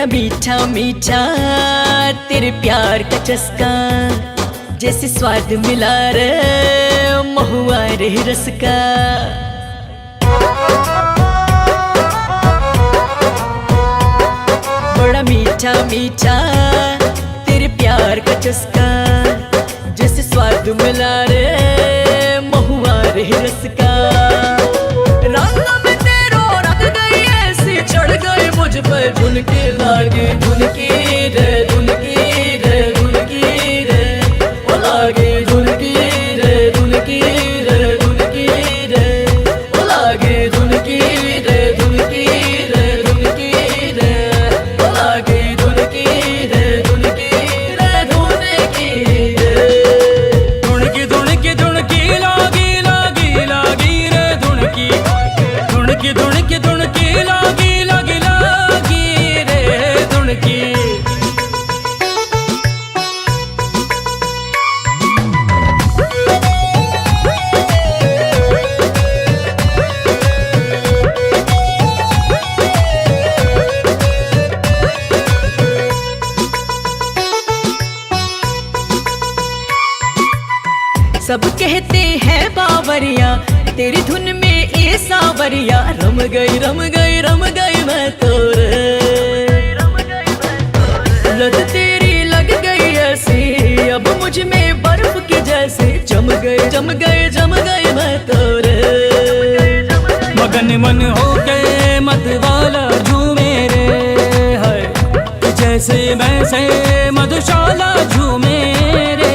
बड़ा मीठा मीठा तेरे प्यार का चस्का, जैसे स्वाद मिला रे महुआ रे रस का। बड़ा मीठा मीठा तेरे प्यार का चस्का, जैसे स्वाद मिला रे महुआ रे रस का। रंग में तेरो रंग गई ऐसी चढ़ गई मुझ पर धुनके लागे धुनकी रे धुनकी रे धुनकी रे, ओ लागे धुनकी रे धुनकी रे धुनकी रे, ओ लागे धुनकी रे धुनकी रे धुनकी रे, ओ लागे धुनकी रे धुनकी रे धुनकी रे। धुनकी धुनकी धुनकी लागी लागी लागी रे धुनकी, धुनकी धुनकी धुनकी लागी लागी लागी रे धुनकी। सब कहते हैं बावरिया तेरी धुन में ये सावरिया, रम गई रम गई रम गई मैं तो रे। लत तेरी लग गई ऐसी अब मुझ में बर्फ की जैसे, जम गए जम गए जम गए मैं तो रे। मगन मन हो गए मत वाला झूमे रे है, जैसे वैसे मधुशाला झूमे रे।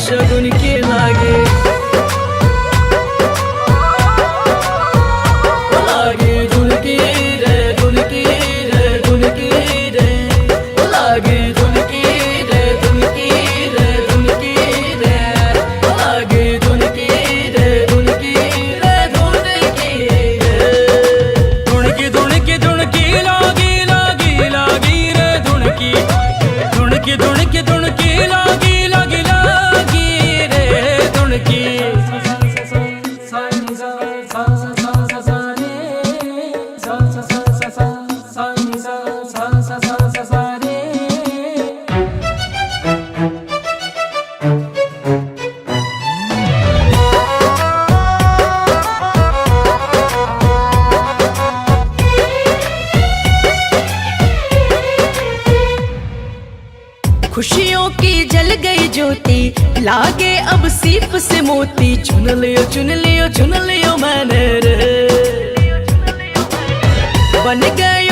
शगुन के लागे लागे धुनकी रे धुनकी रे धुनकी रे, लागे धुनकी रे धुनकी रे धुनकी रे, लागे धुनकी रे धुनकी रे धुनकी रे। धुनकी धुनकी धुनकी लागी लागी लागी रे धुनकी, धुनकी धुनकी धुनकी लागी लागी लागी रे धुनकी। खुशियों की जल गई ज्योति लागे अब सीप से मोती, चुन लियो चुन लियो चुन लियो मैंने रे। बन गई